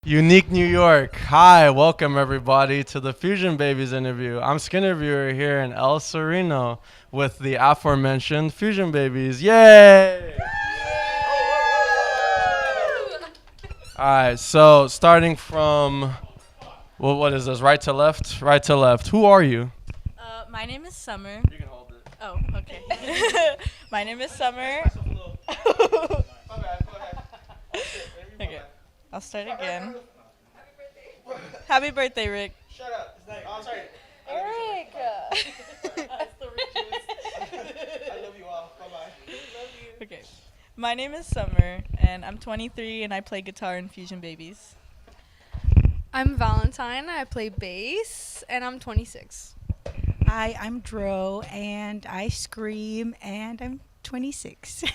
Unique New York. Hi, welcome everybody to the Fusion Babies interview. I'm Schinterviewer here in El Sereno with the aforementioned Fusion Babies. Yay! Alright, so starting from, well, what is this? Right to left? Right to left. Who are you? My name is Summer. You can hold it. Oh, okay. My name is Summer. Okay, I'll start again. Happy birthday, Rick. Shut up. Oh, sorry. Eric. I love you all. Bye-bye. Okay. My name is Summer, and I'm 23, and I play guitar in Fusion Babies. I'm Valentine. I play bass, and I'm 26. Hi, I'm Dro, and I scream, and I'm 26.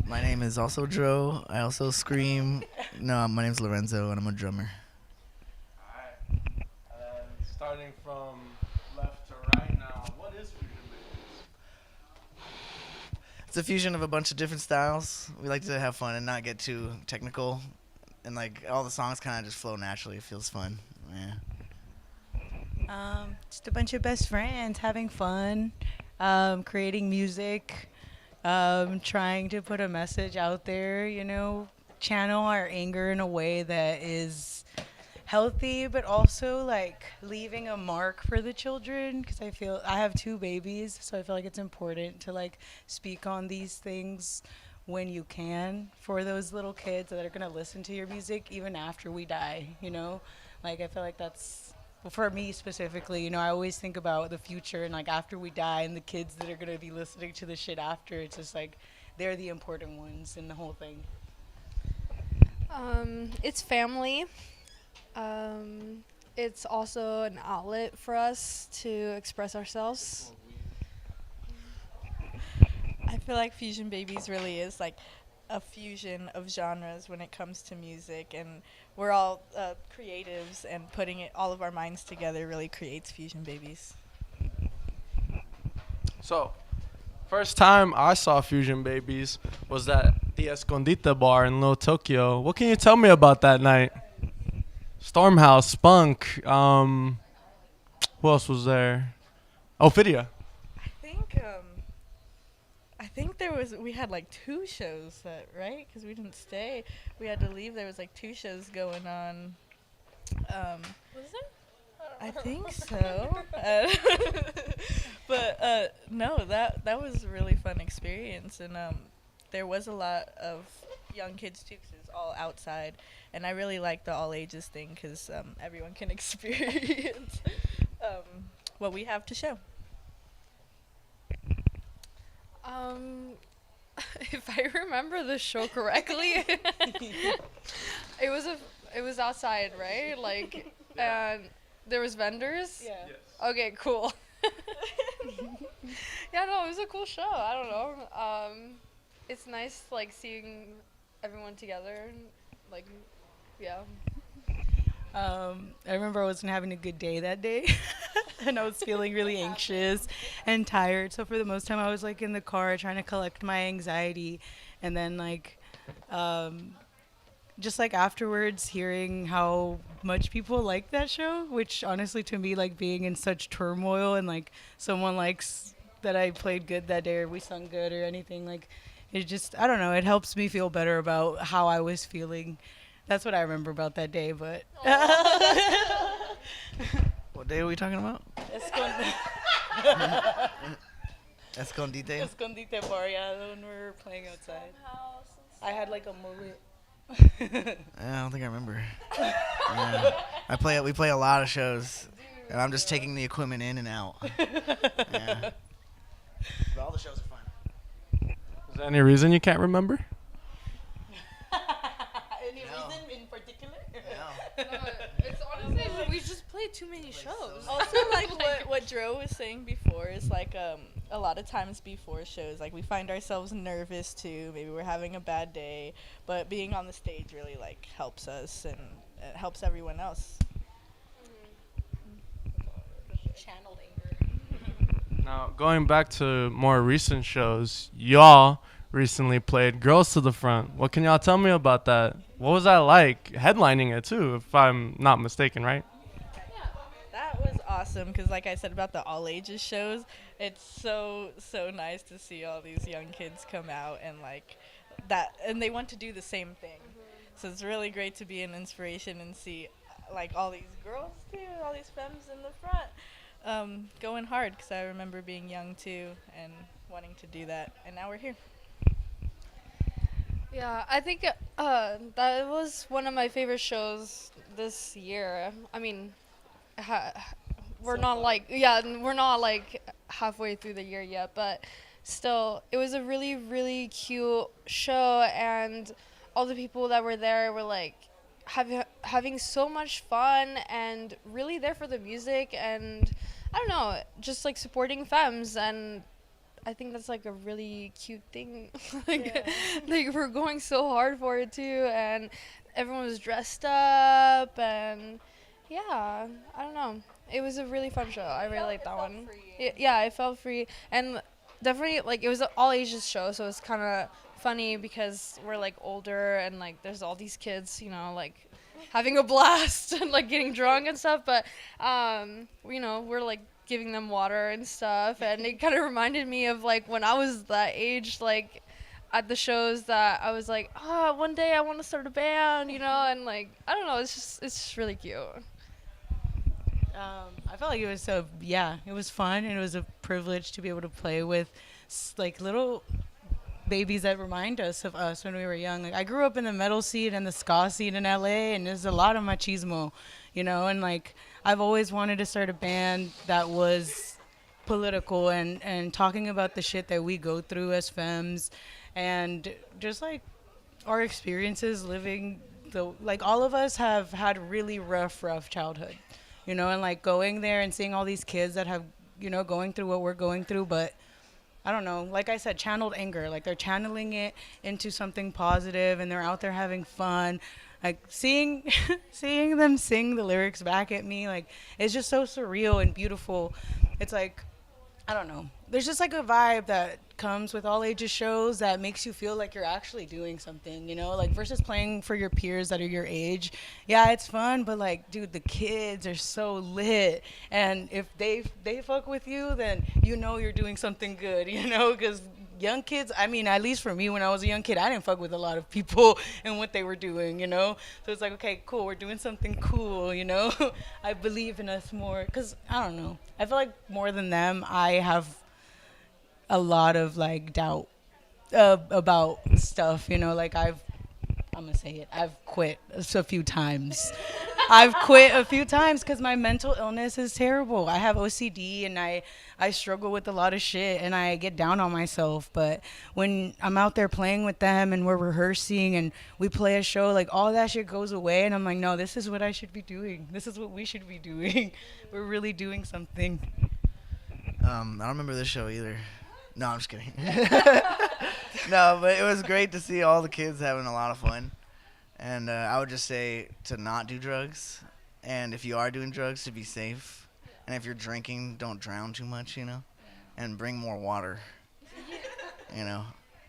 My name is also Dro. I also scream. No, my name's Lorenzo, and I'm a drummer. Alright. Starting from left to right now, what is Fusion Babies? It's a fusion of a bunch of different styles. We like to have fun and not get too technical, and like all the songs kind of just flow naturally. It feels fun. Yeah. Just a bunch of best friends having fun, creating music, trying to put a message out there, channel our anger in a way that is healthy, but also like leaving a mark for the children. Because I have two babies, so I feel like it's important to like speak on these things when you can for those little kids that are going to listen to your music even after we die. Like I feel like that's, well, for me specifically, I always think about the future and like after we die and the kids that are going to be listening to the shit after. It's just like they're the important ones in the whole thing. It's family. It's also an outlet for us to express ourselves. I feel like Fusion Babies really is like a fusion of genres when it comes to music, and we're all creatives, and putting all of our minds together really creates Fusion Babies. So, first time I saw Fusion Babies was at the Escondite bar in Little Tokyo. What can you tell me about that night? Stormhouse, Spunk, who else was there? Oh, Fidia. I think we had like two shows right? Because we didn't stay. We had to leave. There was like two shows going on. Was there? I think so. But no, that was a really fun experience, and there was a lot of young kids too, 'cause it was all outside, and I really like the all ages thing because everyone can experience what we have to show. If I remember the show correctly, it was outside, right? Like, and there was vendors. Yeah. Okay, cool. Yeah, no, it was a cool show. I don't know. It's nice, like, seeing everyone together. Like, yeah. I remember I wasn't having a good day that day, and I was feeling really anxious and tired. So for the most time, I was like in the car trying to collect my anxiety, and then like, just like afterwards, hearing how much people like that show, which honestly to me, like being in such turmoil and like someone likes that I played good that day or we sung good or anything, like it just, I don't know, it helps me feel better about how I was feeling. That's what I remember about that day, but What day are we talking about? Escondite. Escondite bar, yeah, when we were playing outside. I had like a mullet. I don't think I remember. Yeah. We play a lot of shows, and I'm just taking the equipment in and out. Yeah. But all the shows are fun. Is there any reason you can't remember? Any No. reason in particular? No. It's honestly, we just played too many shows. Also, like what Dro was saying before is like a lot of times before shows, like we find ourselves nervous too. Maybe we're having a bad day, but being on the stage really like helps us, and it helps everyone else. Channeled anger. Now, going back to more recent shows, y'all recently played Girls to the Front. What can y'all tell me about that? What was that like headlining it too, if I'm not mistaken, right? That was awesome because, like I said about the all ages shows, it's so nice to see all these young kids come out and like that, and they want to do the same thing. So it's really great to be an inspiration and see like all these girls too, all these femmes in the front, going hard. Because I remember being young too and wanting to do that, and now we're here. Yeah, I think that was one of my favorite shows this year. I mean, ha- we're not like we're not like halfway through the year yet, but still, it was a really cute show, and all the people that were there were like having so much fun and really there for the music, and I don't know, just like supporting femmes, and I think that's like a really cute thing. like, like we're going so hard for it too, and everyone was dressed up, and yeah, I don't know. It was a really fun show. I really liked that one. Yeah, it felt free, and definitely like it was an all ages show, so it's kind of funny because we're like older and like there's all these kids, like having a blast and like getting drunk and stuff, but we're like giving them water and stuff, and it kind of reminded me of like when I was that age, like at the shows that I was like, one day I want to start a band, and like I don't know, it's just really cute. I felt like it was it was fun, and it was a privilege to be able to play with like little babies that remind us of us when we were young. Like I grew up in the metal scene and the ska scene in LA, and there's a lot of machismo, and like I've always wanted to start a band that was political and talking about the shit that we go through as femmes, and just like our experiences living like all of us have had really rough childhood, and like going there and seeing all these kids that have, going through what we're going through, but I don't know, like I said, channeled anger. Like they're channeling it into something positive, and they're out there having fun. Like seeing seeing them sing the lyrics back at me, like it's just so surreal and beautiful. It's like, I don't know. There's just like a vibe that comes with all ages shows that makes you feel like you're actually doing something, like versus playing for your peers that are your age. Yeah, it's fun, but like, dude, the kids are so lit, and if they fuck with you, then you're doing something good, because young kids, I mean, at least for me, when I was a young kid, I didn't fuck with a lot of people and what they were doing, so it's like, okay, cool, we're doing something cool, I believe in us more, because I don't know, I feel like more than them, I have a lot of like doubt about stuff, like I'm gonna say it, I've quit a few times. I've quit a few times because my mental illness is terrible. I have OCD, and I struggle with a lot of shit, and I get down on myself. But when I'm out there playing with them and we're rehearsing and we play a show, like all that shit goes away, and I'm like, no, this is what I should be doing. This is what we should be doing. We're really doing something. I don't remember this show either. No, I'm just kidding. No, but it was great to see all the kids having a lot of fun. And I would just say to not do drugs. And if you are doing drugs, to be safe. And if you're drinking, don't drown too much, And bring more water,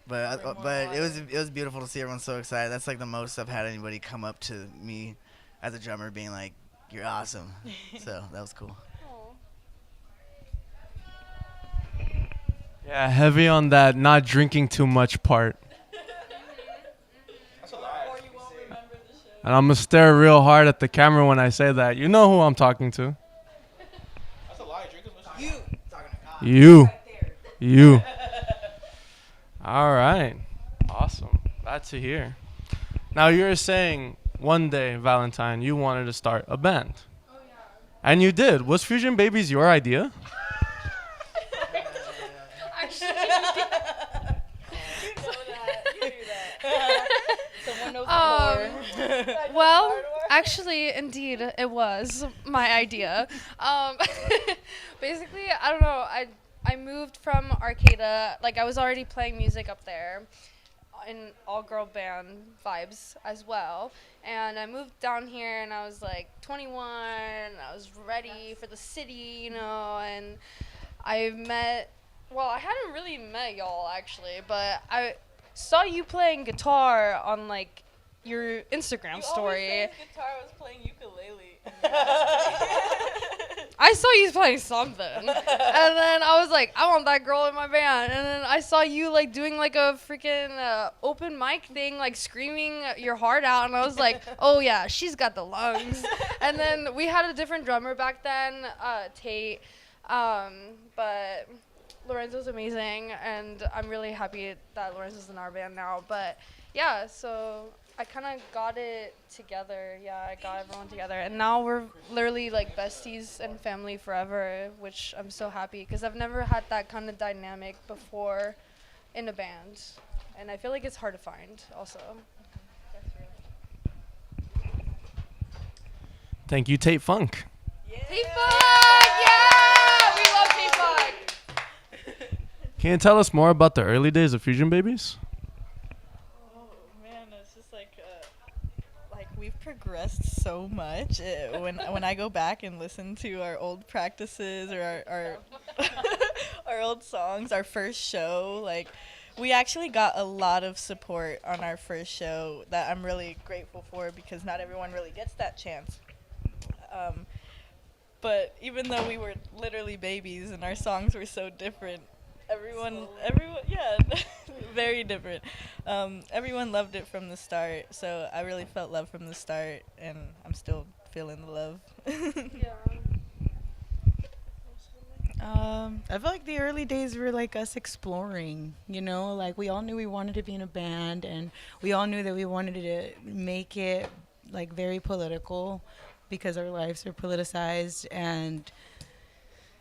But it was beautiful to see everyone so excited. That's like the most I've had anybody come up to me as a drummer being like, "You're awesome." So that was cool. Yeah, heavy on that not drinking too much part. And I'm going to stare real hard at the camera when I say that. You know who I'm talking to. That's a lie. You. Talking to God. You. All right. Awesome. Glad to hear. Now, you were saying one day, Valentine, you wanted to start a band. Oh, yeah. And you did. Was Fusion Babies your idea? Well, actually, indeed, it was my idea. Basically, I don't know. I moved from Arcata. Like, I was already playing music up there in all-girl band vibes as well. And I moved down here, and I was, like, 21. I was ready for the city, and I met... Well, I hadn't really met y'all, actually, but I saw you playing guitar on, like, your Instagram story. Guitar was playing ukulele. I saw you playing something, and then I was like, I want that girl in my band. And then I saw you like doing like a freaking open mic thing, like screaming your heart out, and I was like, oh yeah, she's got the lungs. And then we had a different drummer back then, Tate, but Lorenzo's amazing, and I'm really happy that Lorenzo's in our band now. But yeah, so I kind of got it together. Yeah, I got everyone together. And now we're literally like besties and family forever, which I'm so happy because I've never had that kind of dynamic before in a band. And I feel like it's hard to find also. Thank you, Tate Funk. T-Funk! Yeah! We love T-Funk! Can you tell us more about the early days of Fusion Babies? Oh man, it's just like we've progressed so much. When I go back and listen to our old practices or our our old songs, our first show, like we actually got a lot of support on our first show that I'm really grateful for because not everyone really gets that chance. But even though we were literally babies and our songs were so different, everyone, yeah, very different. Everyone loved it from the start, so I really felt love from the start, and I'm still feeling the love. I feel like the early days were like us exploring, you know, like we all knew we wanted to be in a band and we all knew that we wanted to make it like very political because our lives are politicized, and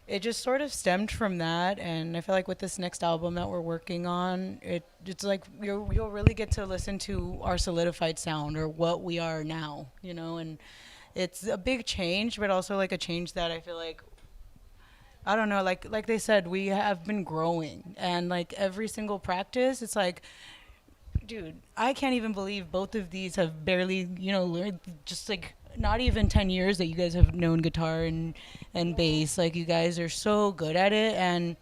it just sort of stemmed from that. And I feel like with this next album that we're working on, it's like you'll really get to listen to our solidified sound or what we are now, you know, and it's a big change, but also like a change that I feel like, I don't know, like they said, we have been growing, and like every single practice, it's like, dude, I can't even believe both of these have barely, you know, learned just like not even 10 years that you guys have known guitar and bass. Like you guys are so good at it, and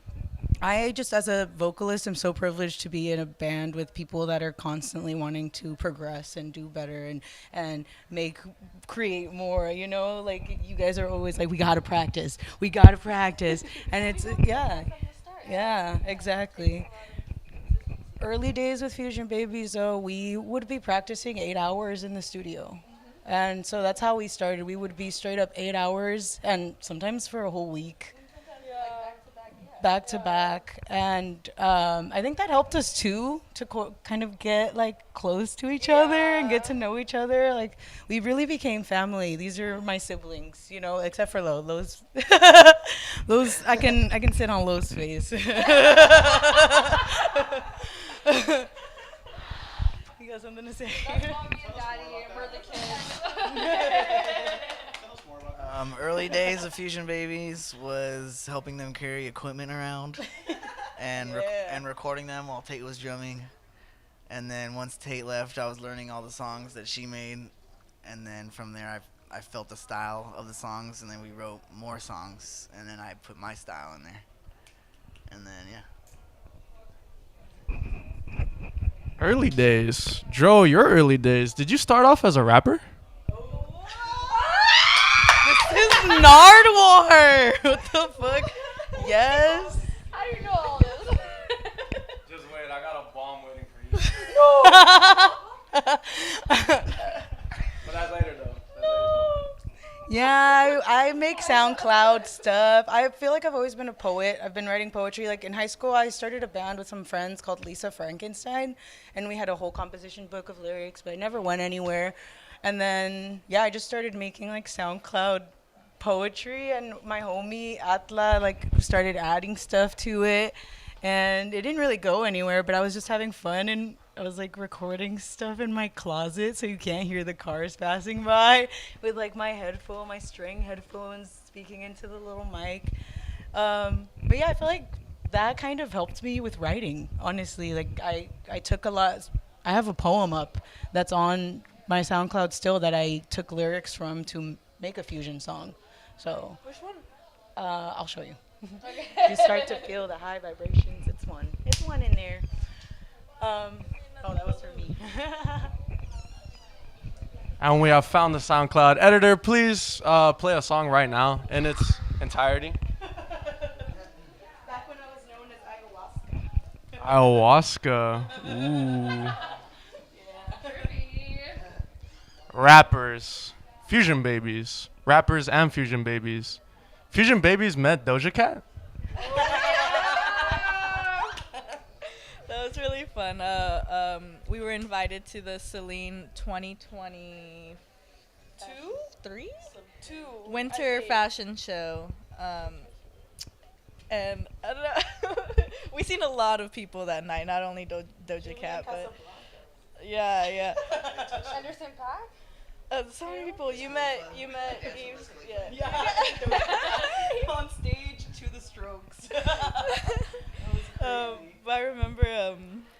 I just as a vocalist am so privileged to be in a band with people that are constantly wanting to progress and do better and create more, you know, like you guys are always like, we gotta practice, and it's yeah, exactly. Early days with Fusion Babies, though, we would be practicing 8 hours in the studio. And so that's how we started. We would be straight up 8 hours, and sometimes for a whole week. Back to back. And I think that helped us, too, to kind of get, like, close to each other and get to know each other. Like, we really became family. These are my siblings, you know, except for Lo. Lo's Lo's, I can sit on Lo's face. You got something to say? That's mommy and daddy, and we're the kids. Early days of Fusion Babies was helping them carry equipment around and and recording them while Tate was drumming. And then once Tate left, I was learning all the songs that she made. And then from there, I felt the style of the songs, and then we wrote more songs, and then I put my style in there. And then, yeah. Early days. Dro, your early days. Did you start off as a rapper? This is Nardwar. What the fuck? Yes. How do you know all this? Just wait, I got a bomb waiting for you. But that's later, though. Yeah, I make SoundCloud stuff. I feel like I've always been a poet. I've been writing poetry. Like in high school, I started a band with some friends called Lisa Frankenstein, and we had a whole composition book of lyrics, but it never went anywhere. And then, yeah, I just started making like SoundCloud poetry, and my homie Atla like started adding stuff to it, and it didn't really go anywhere, but I was just having fun, and I was like recording stuff in my closet so you can't hear the cars passing by with like my string headphones speaking into the little mic. But yeah, I feel like that kind of helped me with writing, honestly. Like I took a lot. I have a poem up that's on my SoundCloud still that I took lyrics from to make a fusion song. So Which one? I'll show you. Okay. You start to feel the high vibrations. It's one in there. Oh, that was for me. And we have found the SoundCloud editor. Please play a song right now in its entirety. Back when I was known as ayahuasca. Ayahuasca. Ooh. Rappers. Fusion babies. Rappers and fusion babies. Fusion babies met Doja Cat? That was really fun. We were invited to the Celine 2022 3 winter fashion show, and I don't know. We seen a lot of people that night. Not only Doja Cat, but yeah. Anderson Paak? So many people. You met Eve. Yeah. On stage to the Strokes. But I remember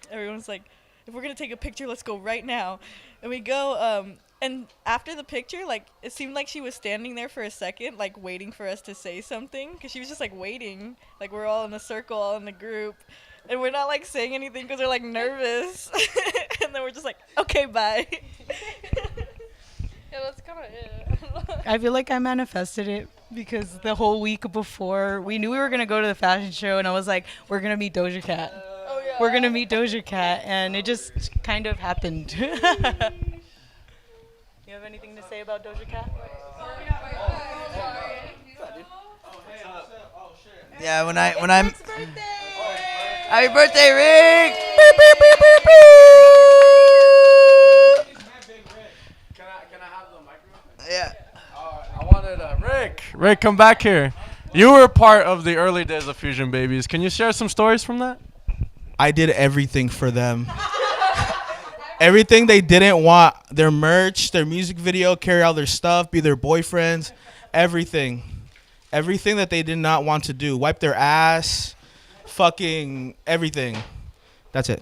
everyone's like, if we're gonna take a picture, let's go right now. And we go, and after the picture, like, it seemed like she was standing there for a second, like, waiting for us to say something, because she was just, like, waiting. Like, we're all in a circle, all in a group, and we're not, like, saying anything because we're, like, nervous. And then we're just like, okay, bye. Yeah, that's kind of it. I feel like I manifested it because the whole week before we knew we were gonna go to the fashion show, and I was like, "We're gonna meet Doja Cat. Oh, yeah. We're gonna meet Doja Cat," and it just kind of happened. You have anything to say about Doja Cat? Yeah, when I'm. Happy birthday, Rick! Beep, beep, beep, beep, beep. Can I have the microphone? Yeah. I wanted Rick, come back here. You were part of the early days of Fusion Babies. Can you share some stories from that? I did everything for them. Everything they didn't want, their merch, their music video, carry out their stuff, be their boyfriends, everything. Everything that they did not want to do. Wipe their ass, fucking everything. That's it.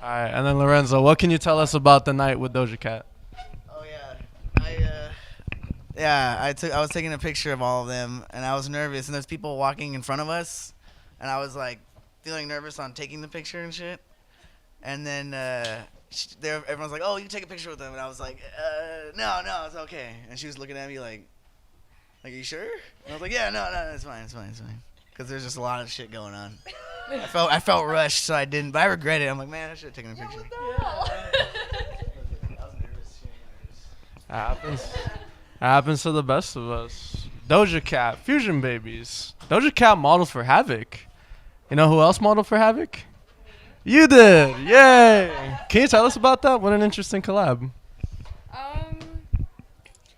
All right, and then Lorenzo, what can you tell us about the night with Doja Cat? Oh yeah, I was taking a picture of all of them, and I was nervous, and there's people walking in front of us, and I was like feeling nervous on taking the picture and shit. And then everyone's like, "Oh, you can take a picture with them," and I was like, "No, it's okay." And she was looking at me like, "Are you sure?" And I was like, "Yeah, no, it's fine." Because there's just a lot of shit going on. I felt rushed, so I didn't, but I regret it. I'm like, man, I should have taken a picture. Happens to the best of us. Doja Cat, Fusion Babies. Doja Cat modeled for Havoc. You know who else modeled for Havoc? You did. Yay. Can you tell us about that? What an interesting collab.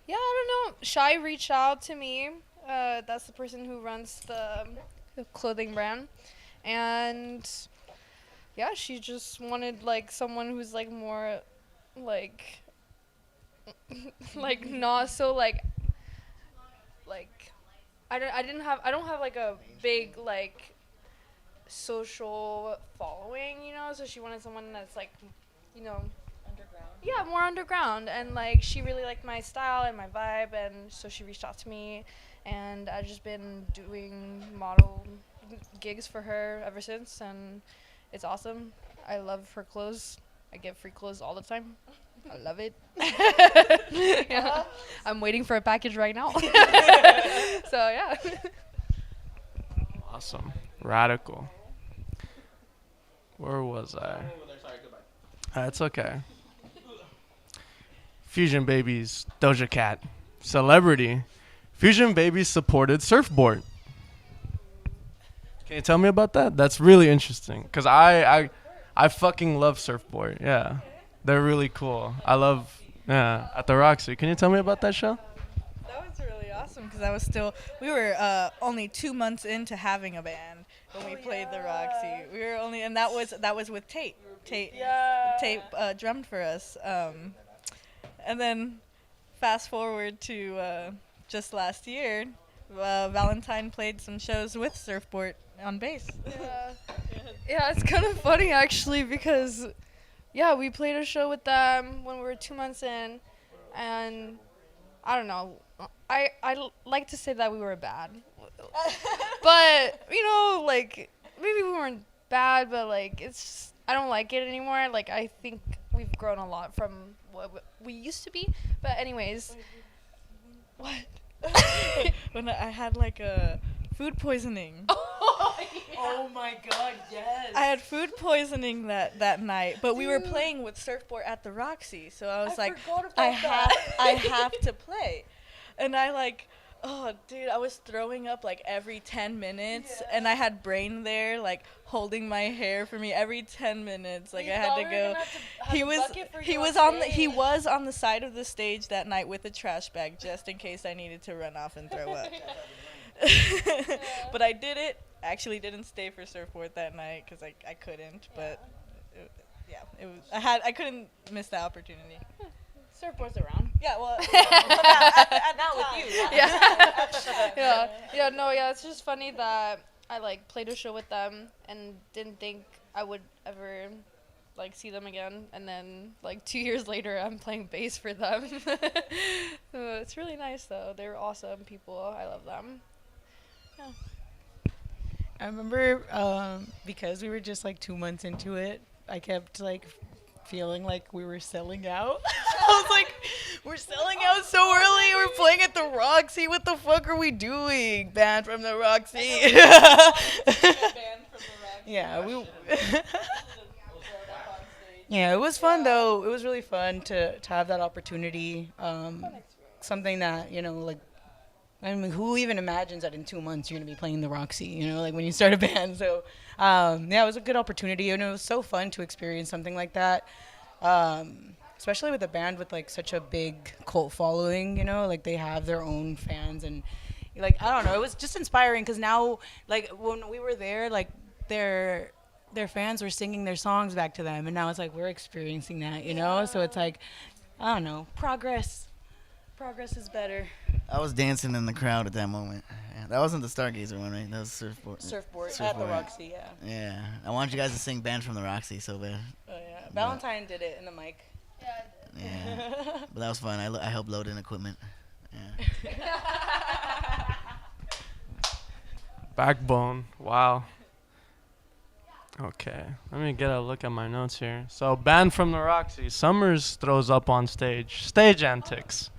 Yeah, I don't know. Shy reached out to me. That's the person who runs the clothing brand. And yeah, she just wanted like someone who's like more like like not so like I don't have like a big like social following, you know, so she wanted someone that's like, you know, underground. Yeah, more underground, and like she really liked my style and my vibe, and so she reached out to me, and I've just been doing model gigs for her ever since, and it's awesome. I love her clothes. I get free clothes all the time. I love it. Yeah. I'm waiting for a package right now. So yeah. Awesome. Radical. Where was I? That's okay. Fusion Babies, Doja Cat, celebrity. Fusion Babies supported Surfboard. Can you tell me about that? That's really interesting because I fucking love Surfboard. Yeah, they're really cool. I love at the Roxy. Can you tell me about that show? That was really awesome because we were only 2 months into having a band when we played the Roxy. We were only, and that was with Tate. Tate drummed for us. And then fast forward to just last year, Valentine played some shows with Surfboard on bass. Yeah, it's kind of funny actually because, yeah, we played a show with them when we were 2 months in, and I don't know. I like to say that we were bad, but you know, like maybe we weren't bad, but like it's just, I don't like it anymore. Like I think we've grown a lot from what we used to be. But anyways, what? When I had like a food poisoning. Oh my God, yes. I had food poisoning that night, but we were playing with surfboard at the Roxy, so I was like, forgot about I that. have to play, and I like, oh dude, I was throwing up like every 10 minutes, and I had Brain there like holding my hair for me every 10 minutes, like We I had thought to we were go. gonna have to have He a was bucket for you he stage. was on the side of the stage that night with a trash bag just in case I needed to run off and throw up. But I did it. Actually, didn't stay for surfboard that night because I couldn't. But it was I couldn't miss that opportunity. Surfboards around. Yeah, well, Not with you. Yeah, it's just funny that I like played a show with them and didn't think I would ever like see them again, and then like 2 years later I'm playing bass for them. So it's really nice though. They're awesome people. I love them. I remember because we were just like 2 months into it, I kept like feeling like we were selling out. I was like, we're selling out so early. We're playing at the Roxy. What the fuck are we doing? Banned from the Roxy. Yeah, yeah, it was fun though. It was really fun to have that opportunity. Something that, you know, like, I mean, who even imagines that in 2 months you're gonna be playing the Roxy? You know, like when you start a band. So, yeah, it was a good opportunity, and it was so fun to experience something like that. Especially with a band with like such a big cult following. You know, like they have their own fans, and like I don't know, it was just inspiring because now, like when we were there, like their fans were singing their songs back to them, and now it's like we're experiencing that. You know, so it's like I don't know, progress is better. I was dancing in the crowd at that moment. Yeah, that wasn't the Stargazer one, right? That was Surfboard at the Roxy, yeah. Yeah. I want you guys to sing Band from the Roxy so bad. Oh yeah, Valentine did it in the mic. Yeah. But that was fun. I helped load in equipment. Yeah. Backbone. Wow. Okay, let me get a look at my notes here. So, banned from the Roxy. Summers throws up on stage. Stage antics.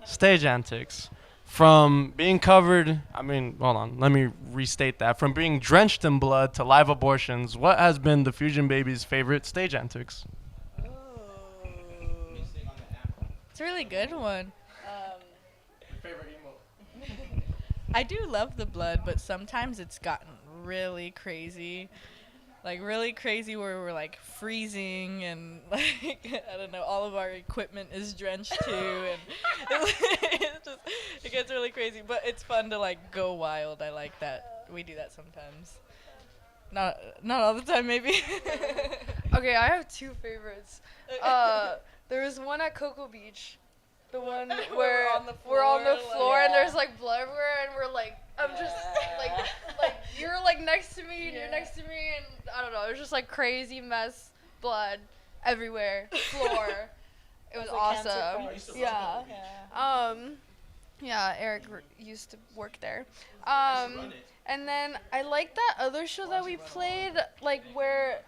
Stage antics. From being covered, hold on, let me restate that. From being drenched in blood to live abortions, what has been the Fusion Babies' favorite stage antics? It's a really good one. Favorite emo? I do love the blood, but sometimes it's gotten really crazy. Like really crazy where we're like freezing and like I don't know, all of our equipment is drenched too, and it gets really crazy. But it's fun to like go wild. I like that. We do that sometimes. Not all the time, maybe. Okay, I have two favorites. There was one at Cocoa Beach, the one where we're on the floor and there's like blood everywhere, and we're like, I'm just like you're like next to me and you're next to me, and I don't know, it was just like crazy mess, blood everywhere, floor. It was awesome. Yeah. Yeah, Eric used to work there. And then I like that other show that we played, like where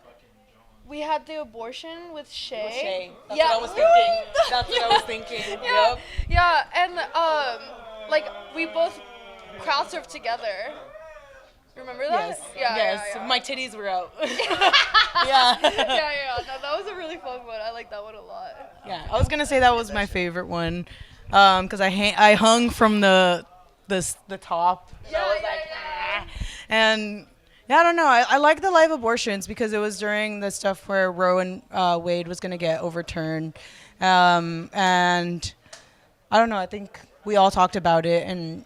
we had the abortion with Shay. That's what I was thinking. That's what I was thinking. Yeah. Yep. Yeah, and like we both crowd surfed together. Remember that? Yes. Yeah. Yes. Yeah. My titties were out. Yeah. No, that was a really fun one. I like that one a lot. Yeah. I was gonna say that was my favorite one, because I hung from the top. Yeah. And yeah, I don't know. I like the live abortions because it was during the stuff where Roe and Wade was going to get overturned. And I don't know. I think we all talked about it. And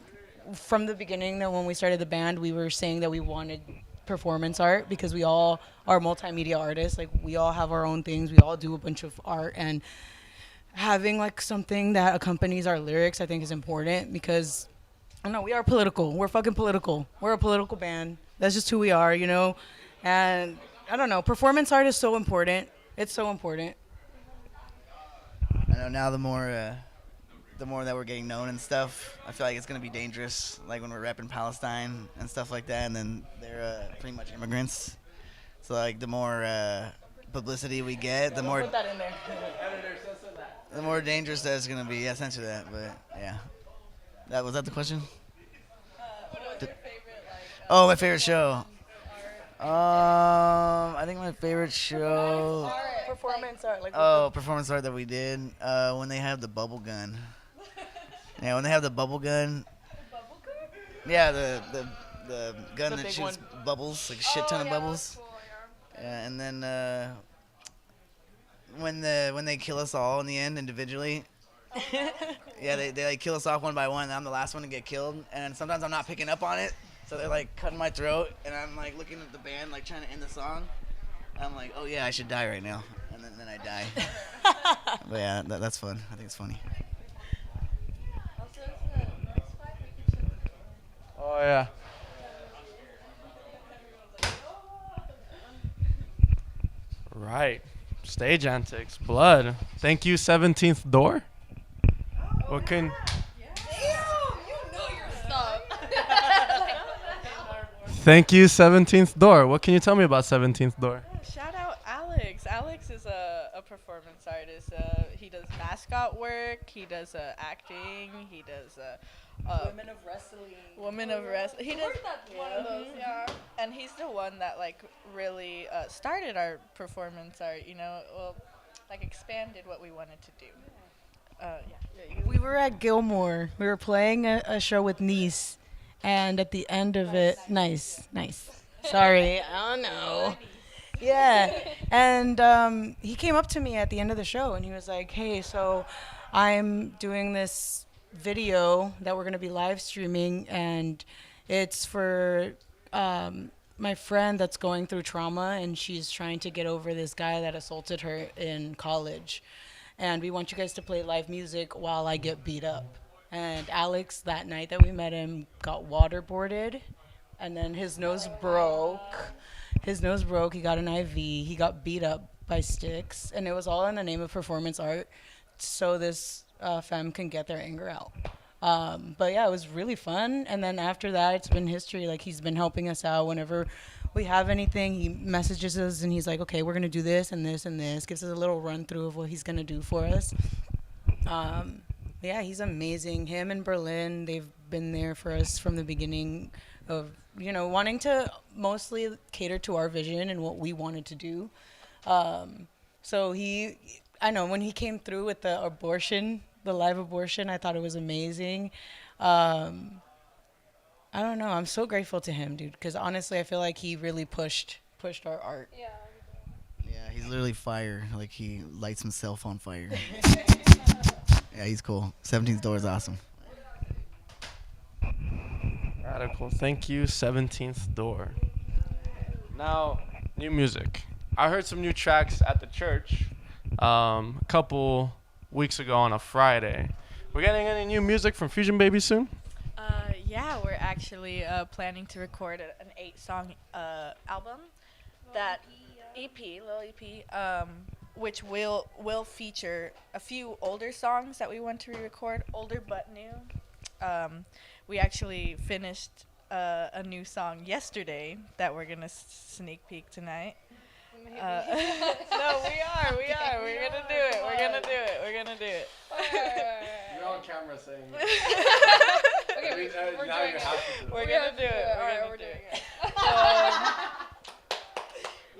from the beginning, that when we started the band, we were saying that we wanted performance art because we all are multimedia artists. Like, we all have our own things. We all do a bunch of art. And having, like, something that accompanies our lyrics, I think, is important because, I don't know, we are political. We're fucking political. We're a political band. That's just who we are, you know? And I don't know, performance art is so important. It's so important. I know now the more that we're getting known and stuff, I feel like it's going to be dangerous, like when we're repping Palestine and stuff like that, and then they're pretty much immigrants. So, like, the more publicity we get, the more... Put that in there. Editor says that. The more dangerous that it's gonna be. Yeah, censor that. But yeah, that the question. What was your favorite Oh, my favorite show. I think my favorite show. performance art? Like Oh, performance art that we did. When they have the bubble gun. Yeah, when they have the bubble gun. Yeah, the gun The that big shoots one. bubbles, like a shit ton of bubbles. Yeah, and then when they kill us all in the end individually. Yeah, they like kill us off one by one, and I'm the last one to get killed. And sometimes I'm not picking up on it, so they're like cutting my throat, and I'm like looking at the band, like trying to end the song. And I'm like, oh yeah, I should die right now, and then I die. But yeah, that's fun. I think it's funny. Oh yeah. Right. Stage antics. Blood. Thank you, 17th Door. What can? Thank you, 17th Door. What can you tell me about 17th Door? Shout out Alex. Alex is a performance artist. He does mascot work. He does acting. He does Women of wrestling. women of wrestling. He does One of those, yeah. and he's the one that like really started our performance art. Well, like expanded what we wanted to do. We were at Gilmore. We were playing a show with Nice, and at the end of it, nice. Sorry, I don't know. Yeah, and he came up to me at the end of the show, and he was like, "Hey, so I'm doing this video that we're gonna be live streaming, and it's for my friend that's going through trauma, and she's trying to get over this guy that assaulted her in college. And we want you guys to play live music while I get beat up." And Alex, that night that we met him, got waterboarded, and then his nose broke. He got an IV. He got beat up by sticks, and it was all in the name of performance art, so this femme can get their anger out. But yeah, it was really fun. And then after that, it's been history. Like, he's been helping us out whenever we have anything. He messages us and he's like, okay, we're gonna do this and this and this. Gives us a little run through of what he's gonna do for us. Yeah, he's amazing. Him and Berlin, they've been there for us from the beginning of, wanting to mostly cater to our vision and what we wanted to do. So I know when he came through with the live abortion, I thought it was amazing. I don't know. I'm so grateful to him, dude, because honestly, I feel like he really pushed our art. Yeah. Yeah, he's literally fire. Like, he lights himself on fire. Yeah, he's cool. 17th Door is awesome. Radical. Thank you, 17th Door. Now, new music. I heard some new tracks at the church a couple weeks ago on a Friday. We're getting any new music from Fusion Baby soon? Yeah, we're actually planning to record an 8-song album, that little EP, which will feature a few older songs that we want to re-record, older but new. We actually finished a new song yesterday that we're gonna sneak peek tonight. No, we are. We're gonna do it. You're on camera saying Okay, we're now doing you it. have to do it. We're gonna do it. Alright, we're doing it.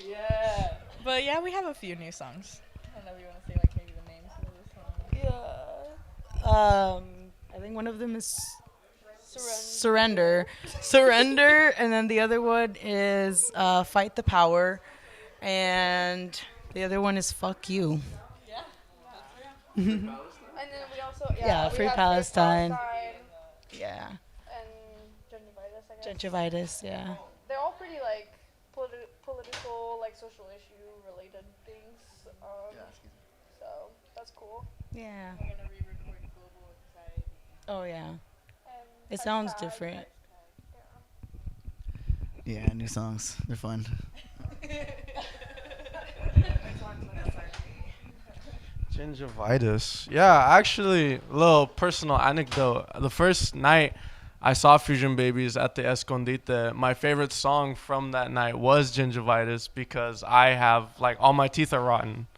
Yeah. But yeah, we have a few new songs. I don't know if you want to say like maybe the names of the songs. I think one of them is Surrender, and then the other one is Fight the Power, and the other one is Fuck You. And then we also Yeah, we Free have Palestine. Yeah, And gingivitis, I guess. gingivitis. Yeah. They're all pretty like political, like social issue related things. So that's cool. Yeah. We're gonna re-record Global Anxiety. Oh yeah. And It sounds different. Yeah, new songs. They're fun. Gingivitis. Yeah, actually, a little personal anecdote. The first night I saw Fusion Babies at the Escondite, my favorite song from that night was Gingivitis because I have, like, all my teeth are rotten.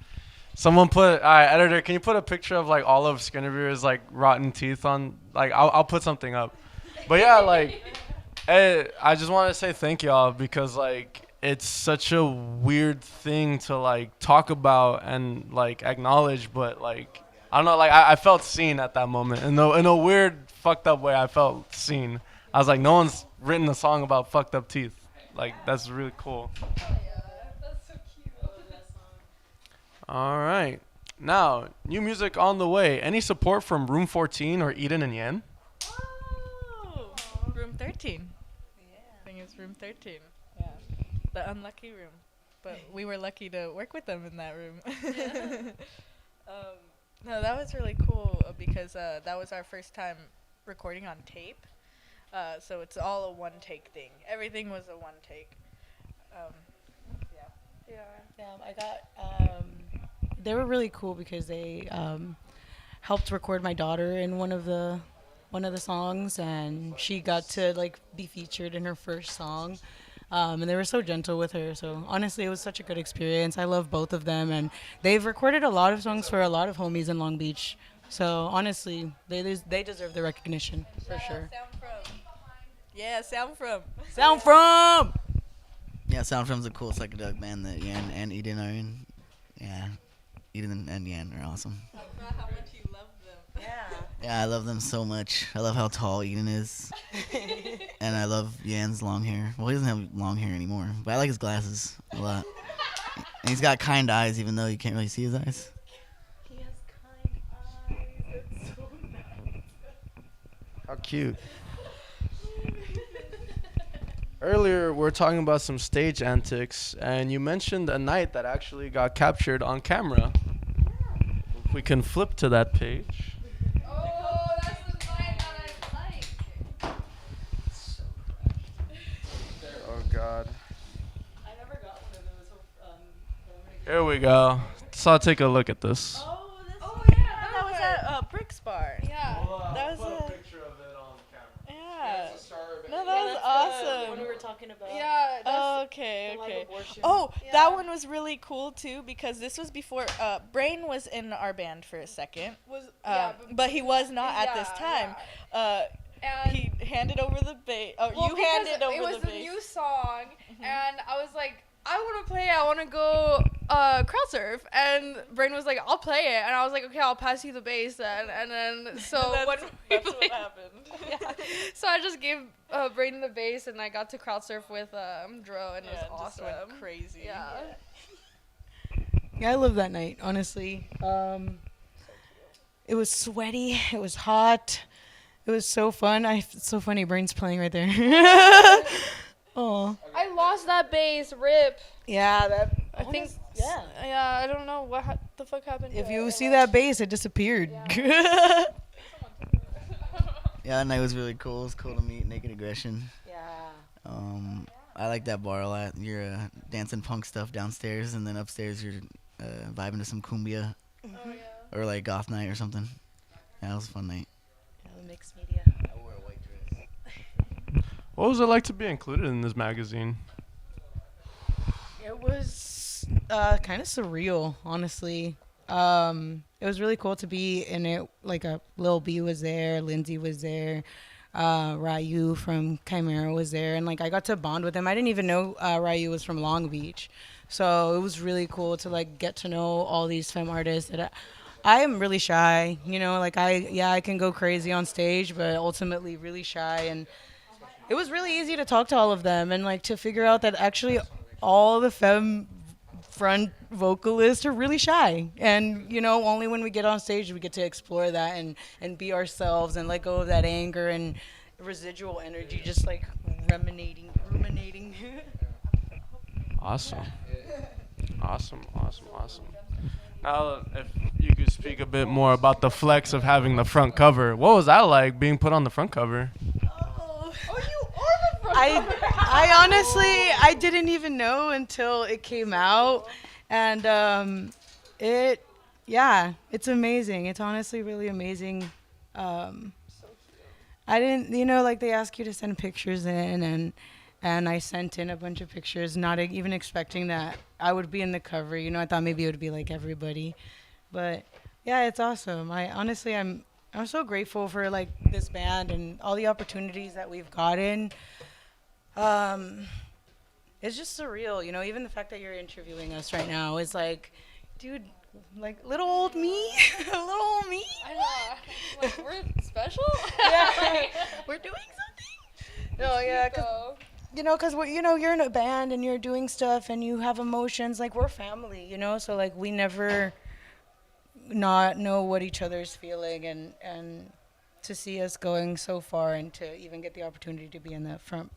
Someone put, all right, editor, can you put a picture of like all of Schinterviewer's like rotten teeth on? Like, I'll put something up. But yeah, like, I just want to say thank y'all because like it's such a weird thing to like talk about and like acknowledge, but like I don't know, like I felt seen at that moment in a weird fucked up way. I felt seen. I was like, no one's written a song about fucked up teeth. Like that's really cool. All right. Now, new music on the way. Any support from Room 14 or Eden and Yan? Oh, room 13. Yeah. I think it's room 13. Yeah. The unlucky room. But we were lucky to work with them in that room. No, that was really cool because that was our first time recording on tape. So it's all a one take thing. Everything was a one take. Yeah, I got. They were really cool because they helped record my daughter in one of the songs, and she got to like be featured in her first song. And they were so gentle with her. So honestly, it was such a good experience. I love both of them, and they've recorded a lot of songs for a lot of homies in Long Beach. So honestly, they deserve the recognition for sure. Sound from. Sound from. Yeah, Sound From's a cool psychedelic band that Yan and Eden are in. Yeah, Eden and Yan are awesome. How much you love them. Yeah, I love them so much. I love how tall Eden is. And I love Yan's long hair. Well, he doesn't have long hair anymore, but I like his glasses a lot. And he's got kind eyes, even though you can't really see his eyes. He has kind eyes. That's so nice. How cute. Earlier, we were talking about some stage antics, and you mentioned a night that actually got captured on camera. If we can flip to that page. Oh, that's the night that I like. Oh, God. I never got one of those. Here we go. So I'll take a look at this. Oh, yeah. That was at Bricks Bar. Yeah. That was a picture of it on camera. Yeah. No, that Yeah, was that's awesome. the one we were talking about. Yeah. Oh, That's, okay, The live okay. abortion. Oh, Yeah. that one was really cool too because this was before Brain was in our band for a second, but he was not at this time. and He handed over the bass. Oh, well, you because handed over it was the a bass. new song, and I was like, I want to play it. I want to go crowd surf. And Brain was like, I'll play it. And I was like, okay, I'll pass you the bass then. And then so when we That's what played, happened. yeah. So I just gave Braden the bass, and I got to crowd surf with Dro, and it was just awesome. went crazy. Yeah. Yeah, I love that night, honestly. It was sweaty. It was hot. It was so fun. It's so funny. Brain's playing right there. Oh. I lost that bass. Rip. Yeah, that. I think. Yeah. Yeah. I don't know what the fuck happened. If to you it. see that bass, it disappeared. Yeah. Yeah, that night was really cool. It was cool to meet Naked Aggression. Yeah. I like that bar a lot. You're dancing punk stuff downstairs, and then upstairs you're vibing to some cumbia Oh, yeah. or like goth night or something. Yeah, it was a fun night. Mixed media. I wore a white dress. What was it like to be included in this magazine? It was kind of surreal, honestly. It was really cool to be in it. Like Lil B was there, Lindsay was there, Ryu from Chimera was there, and like I got to bond with him. I didn't even know Ryu was from Long Beach, so it was really cool to like get to know all these femme artists. That I am really shy, you know. Like I can go crazy on stage, but ultimately really shy, and it was really easy to talk to all of them and like to figure out that actually all the femme front vocalists are really shy, and you know, only when we get on stage we get to explore that and be ourselves and let go of that anger and residual energy, just like ruminating. Awesome. Awesome. Now, if you could speak a bit more about the flex of having the front cover. What was that like, being put on the front cover? I honestly, I didn't even know until it came out, and it's amazing. It's honestly really amazing. I didn't, you know, like they ask you to send pictures in, and I sent in a bunch of pictures, not even expecting that I would be in the cover. You know, I thought maybe it would be like everybody, but yeah, it's awesome. I honestly, I'm so grateful for like this band and all the opportunities that we've gotten. Um, it's just surreal, you know. Even the fact that you're interviewing us right now is like, dude, like little old me, little old me. I know. Like, we're special. Yeah, we're doing something. No, yeah, cause you know, cause we're, you know, you're in a band and you're doing stuff and you have emotions. Like we're family, you know. So like we never not know what each other's feeling, and to see us going so far and to even get the opportunity to be in the front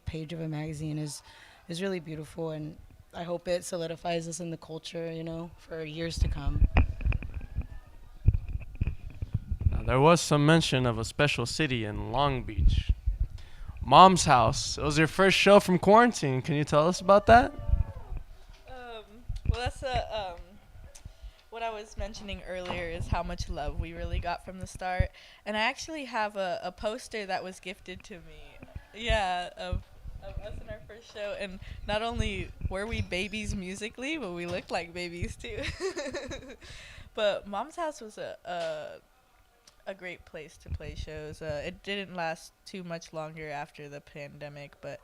page of a magazine is really beautiful, and I hope it solidifies us in the culture, you know, for years to come. Now, there was some mention of a special city in Long Beach. Mom's House. It was your first show from quarantine. Can you tell us about that? Well, that's what I was mentioning earlier is how much love we really got from the start. And I actually have a poster that was gifted to me. Yeah, of us in our first show. And not only were we babies musically, but we looked like babies too. But Mom's House was a great place to play shows. It didn't last too much longer after the pandemic, but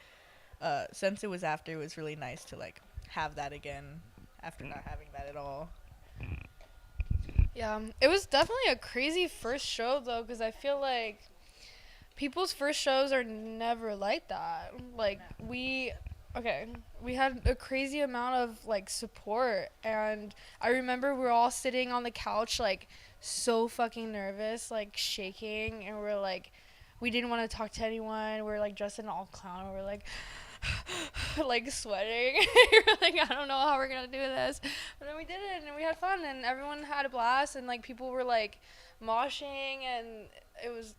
since it was after, it was really nice to like have that again after not having that at all. Yeah, it was definitely a crazy first show though, because I feel like people's first shows are never like that. Like we had a crazy amount of like support, and I remember we were all sitting on the couch like so fucking nervous, like shaking, and we're like, we didn't want to talk to anyone. We were like dressed in all clown. We were like like sweating. We're like, I don't know how we're gonna do this, but then we did it and we had fun and everyone had a blast, and like people were like moshing, and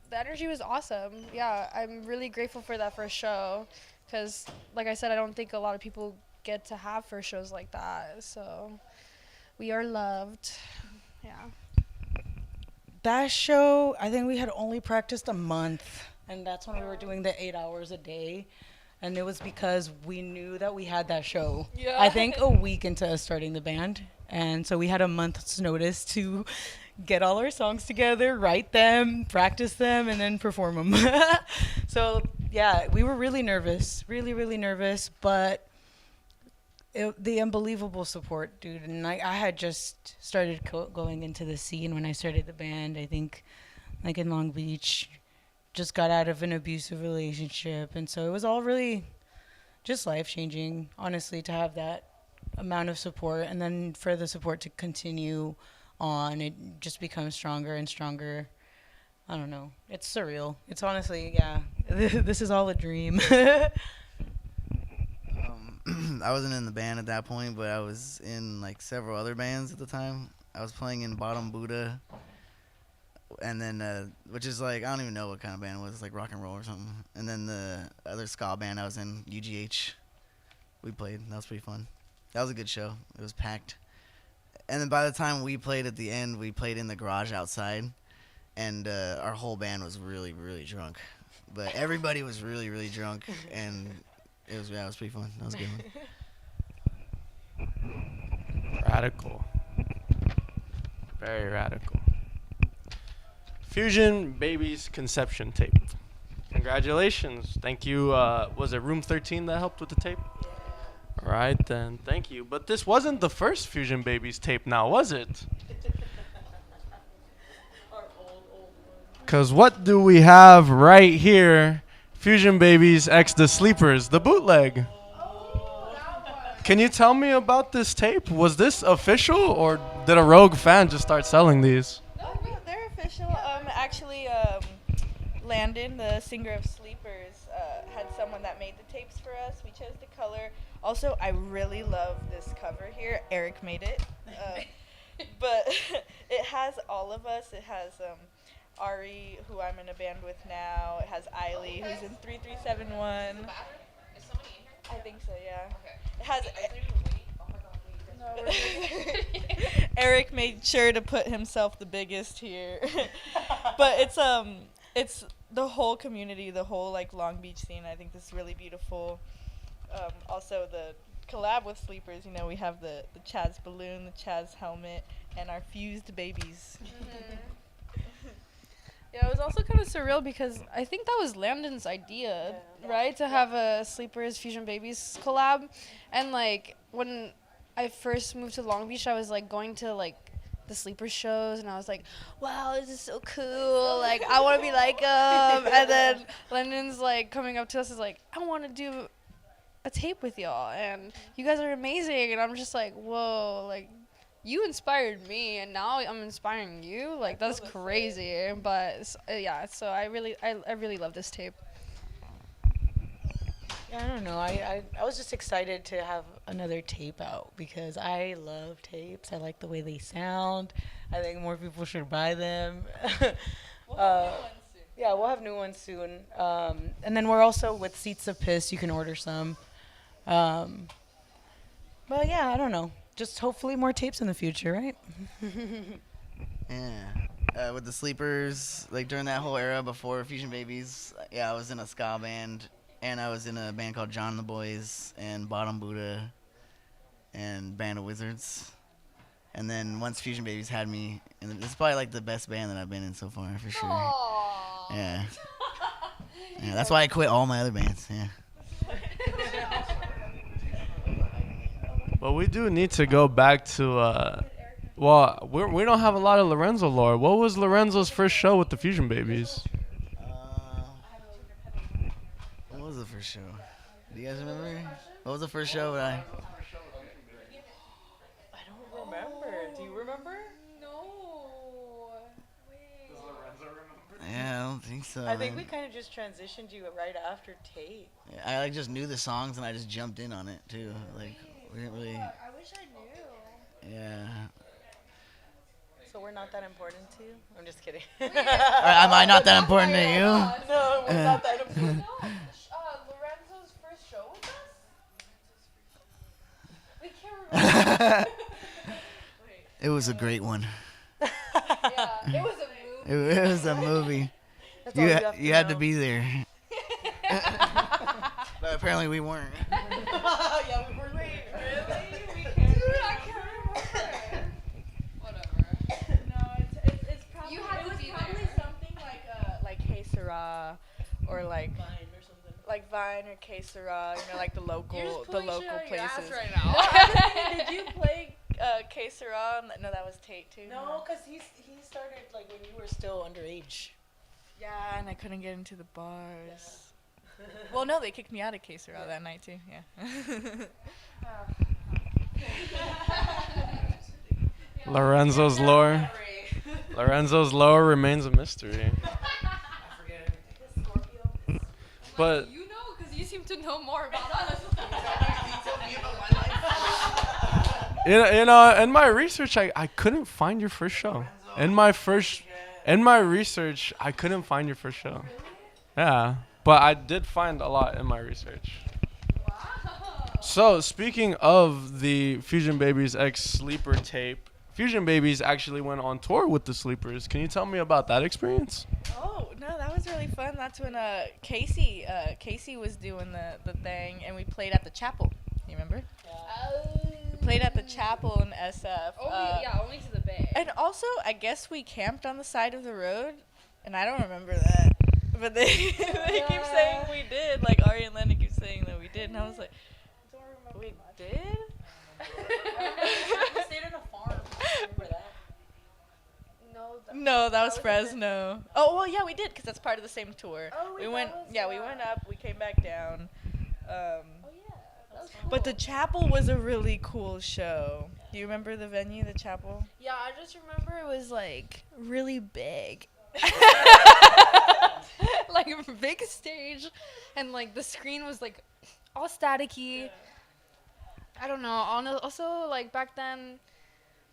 the energy was awesome. Yeah, I'm really grateful for that first show, because like I said, I don't think a lot of people get to have first shows like that, so we are loved. Yeah. That show, I think we had only practiced a month, and that's when we were doing the 8 hours a day. And it was because we knew that we had that show. Yeah. I think a week into us starting the band. And so we had a month's notice to get all our songs together, write them, practice them, and then perform them. So, yeah, we were really nervous, really, really nervous. But the unbelievable support, dude. And I had just started going into the scene when I started the band, I think, like in Long Beach. Just got out of an abusive relationship, and so it was all really just life-changing, honestly, to have that amount of support, and then for the support to continue on. It just becomes stronger and stronger. I don't know, it's surreal. It's honestly, yeah, this is all a dream. I wasn't in the band at that point, but I was in like several other bands at the time. I was playing in Bottom Buddha, and then which is like, I don't even know what kind of band it was. It's like rock and roll or something. And then the other ska band I was in, UGH, we played. That was pretty fun. That was a good show. It was packed. And then by the time we played at the end, we played in the garage outside, and our whole band was really, really drunk. But everybody was really, really drunk, and it was pretty fun. That was a good one. Radical. Very radical. Fusion Babies conception tape. Congratulations. Thank you. Was it Room 13 that helped with the tape? All right, then. Thank you. But this wasn't the first Fusion Babies tape now, was it? Because what do we have right here? Fusion Babies X The Sleepers, the bootleg. Can you tell me about this tape? Was this official, or did a rogue fan just start selling these? No, they're official. Actually, Landon, the singer of Sleepers, had someone that made the tapes for us. We chose the color. Also, I really love this cover here. Eric made it. But it has all of us. It has Ari, who I'm in a band with now. It has Eiley, who's in 3371. Is somebody in here? I think so, yeah. Okay. It has Oh my god, Eric made sure to put himself the biggest here. But it's the whole community, the whole like Long Beach scene. I think this is really beautiful. Also the collab with Sleepers. You know, we have the Chaz balloon, the Chaz helmet, and our fused babies. Yeah, it was also kind of surreal because I think that was Landon's idea, right? To have a Sleepers Fusion Babies collab. And like when I first moved to Long Beach, I was like going to like the Sleepers shows and I was like, wow, this is so cool. Like I want to be like and then Landon's like coming up to us is like, I want to do a tape with y'all and you guys are amazing. And I'm just like, whoa, like you inspired me and now I'm inspiring you. Like that's crazy. But yeah, so I really love this tape. Yeah, I don't know. I was just excited to have another tape out because I love tapes. I like the way they sound. I think more people should buy them. Yeah, we'll have new ones soon. And then we're also with Seats of Piss. You can order some. But yeah, I don't know. Just hopefully more tapes in the future, right? Yeah. With the Sleepers, like during that whole era before Fusion Babies, yeah, I was in a ska band, and I was in a band called John and the Boys, and Bottom Buddha, and Band of Wizards. And then once Fusion Babies had me, and it's probably like the best band that I've been in so far, for sure. Aww. Yeah. Yeah, that's why I quit all my other bands, yeah. But we do need to go back to, we don't have a lot of Lorenzo lore. What was Lorenzo's first show with the Fusion Babies? What was the first show? Do you guys remember? What was the first show that I don't remember. Do you remember? No. Yeah, I don't think so. I think we kind of just transitioned you right after tape. I like just knew the songs and I just jumped in on it too. Like we didn't really. I wish I knew. Yeah. So we're not that important to you? I'm just kidding. Am I not that important to you? No, we're not that important. No, Lorenzo's first show with us? We can't remember. It was a great one. Yeah, it was a movie. It was a movie. That's all You had to know. be there. But apparently we weren't. Yeah, we were late. Really? Dude, I can't remember. Whatever. No, it's probably You had it to was be probably there. something like Hey Sarah or like Vine or K Sarah, you know, like the local places. right No, now. I did you play K Sarah? No, that was Tate too. No, because he started like when you were still underage. Yeah, and I couldn't get into the bars. Well, no, they kicked me out of K Sarah that night too. Yeah. Lorenzo's lore. Lorenzo's lore remains a mystery. But You know, because you seem to know more about us. you know, in my research, I couldn't find your first show. In my research, I couldn't find your first show. Yeah, but I did find a lot in my research. So speaking of the Fusion Babies X Sleeper tape, Fusion Babies actually went on tour with the Sleepers. Can you tell me about that experience? Oh no, that was really fun. That's when Casey was doing the thing, and we played at the chapel. You remember? Played at the chapel in SF. Only to the bay. And also, I guess we camped on the side of the road, and I don't remember that. But they keep saying we did. Like Ari and Lennon keep saying that we did, and I was like, we did? We stayed on a farm. Remember that? No, that was Fresno. Oh well, yeah, we did because that's part of the same tour. Oh, we that went. was, Yeah, we went up. We came back down. That was cool. But the chapel was a really cool show. Do you remember the venue, the chapel? Yeah, I just remember it was like really big. Like a big stage, and like the screen was like all staticky. Yeah. I don't know. Also, like back then,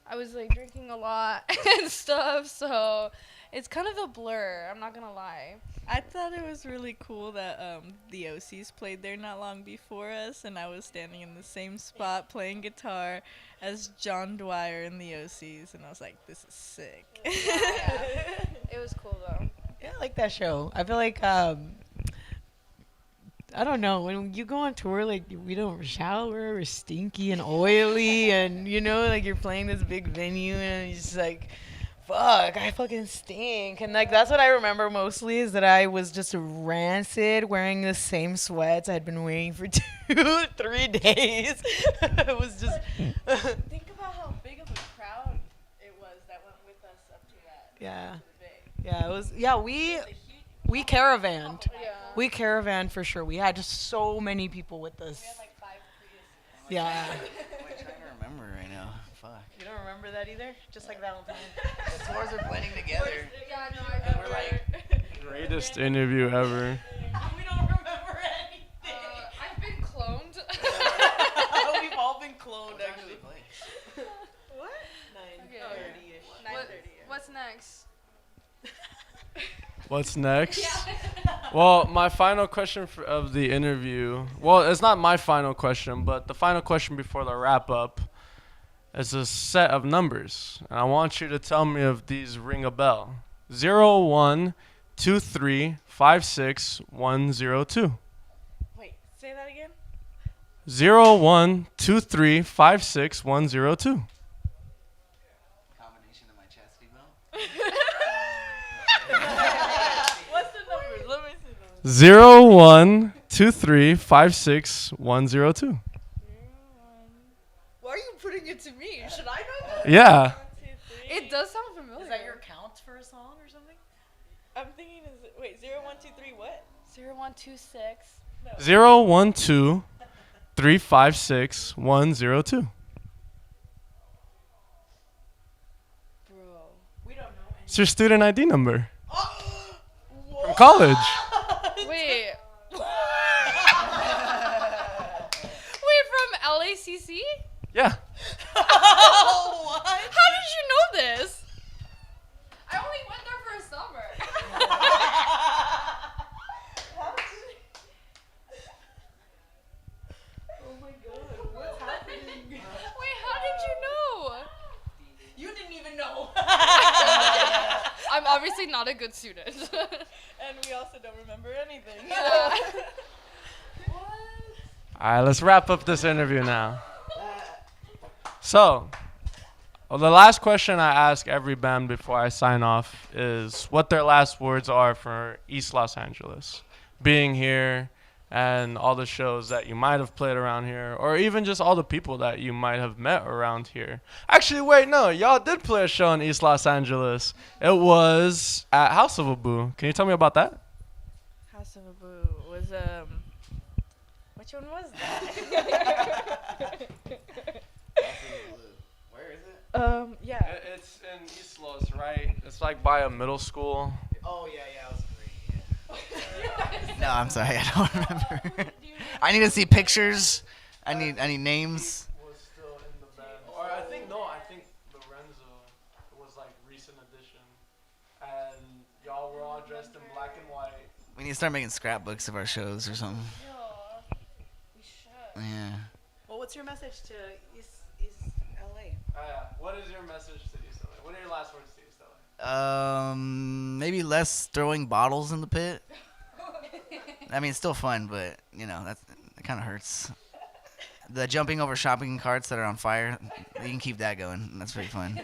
I was like drinking a lot and stuff, so it's kind of a blur. I'm not gonna lie. I thought it was really cool that the OCs played there not long before us, and I was standing in the same spot playing guitar as John Dwyer and the OCs, and I was like, this is sick. Yeah. It was cool though. Yeah, like that show. I feel like I don't know, when you go on tour, like we don't shower, we're stinky and oily, and like you're playing this big venue, and you're just like, fuck, I fucking stink. And like that's what I remember mostly, is that I was just rancid, wearing the same sweats I'd been wearing for 2-3 days. It was just Think about how big of a crowd it was that went with us up to that. yeah. To the Bay. Yeah, it was. Yeah, we caravanned. Yeah. We caravanned for sure. We had just so many people with us. We had like 5 Prius. Yeah. I'm trying to remember right now. Fuck. You don't remember that either? Just like Valentine. The tours are blending together. Yeah, no, I We're like, Greatest interview ever. We don't remember anything. I've been cloned. We've all been cloned, actually. What? 9:30ish. 9:30. What's next? What's next? Well, my final question of the interview. Well, it's not my final question, but the final question before the wrap up is a set of numbers. And I want you to tell me if these ring a bell. 0, 1, 2, 3, 5, 6, 1, 0, 2. Wait, say that again? 0, 1, 2, 3, 5, 6, 1, 0, 2. combination of my chastity belt. What's the numbers? Let me see them. 0, 1, 2, 3, 5, 6, 1, 0, 2. Why are you putting it to me? Should I know that? Yeah. 1, 2, 3. It does sound familiar. Is that your count for a song or something? I'm thinking wait, 0, 1, 2, 3, what? 0, 1, 2, 6. 0, 1, 2, 3, 5, 6, 1, 0, 2. Bro. We don't know. It's your student ID number. From college. Wait. Wait, from LACC? Yeah. What? How did you know this? I only went there for a summer. Oh my god, what's happening? Wait, how did you know? You didn't even know. I'm obviously not a good student. And we also don't remember anything. All right, let's wrap up this interview now. So, well, the last question I ask every band before I sign off is what their last words are for East Los Angeles. Being here and all the shows that you might have played around here, or even just all the people that you might have met around here. Actually, wait, no, y'all did play a show in East Los Angeles. It was at House of a Boo. Can you tell me about that? House of a Boo was which one was that? Where is it? Yeah. It's in East Los, right? It's like by a middle school. Oh yeah, I was great. No, I'm sorry, I don't remember. I need to see pictures. I need names. Was still in the band. Or I think Lorenzo was like recent addition. And y'all were all dressed in black and white. We need to start making scrapbooks of our shows or something. We should. Yeah. Well, what's your message to East LA? What is your message to East LA? What are your last words to East LA? Maybe less throwing bottles in the pit. I mean, it's still fun, but that kind of hurts. The jumping over shopping carts that are on fire, you can keep that going. That's pretty fun.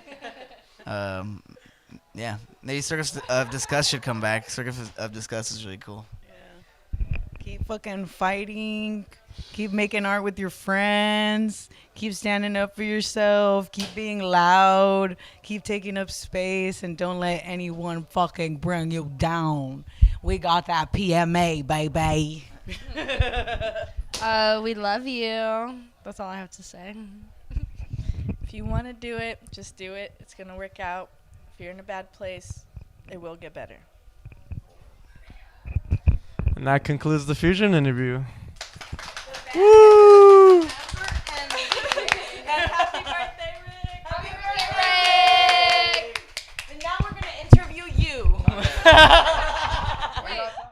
Yeah, maybe Circus of Disgust should come back. Circus of Disgust is really cool. Yeah. Keep fucking fighting. Keep making art with your friends. Keep standing up for yourself. Keep being loud. Keep taking up space. And don't let anyone fucking bring you down. We got that PMA, baby. We love you. That's all I have to say. If you want to do it, just do it. It's going to work out. If you're in a bad place, it will get better. And that concludes the Fusion interview.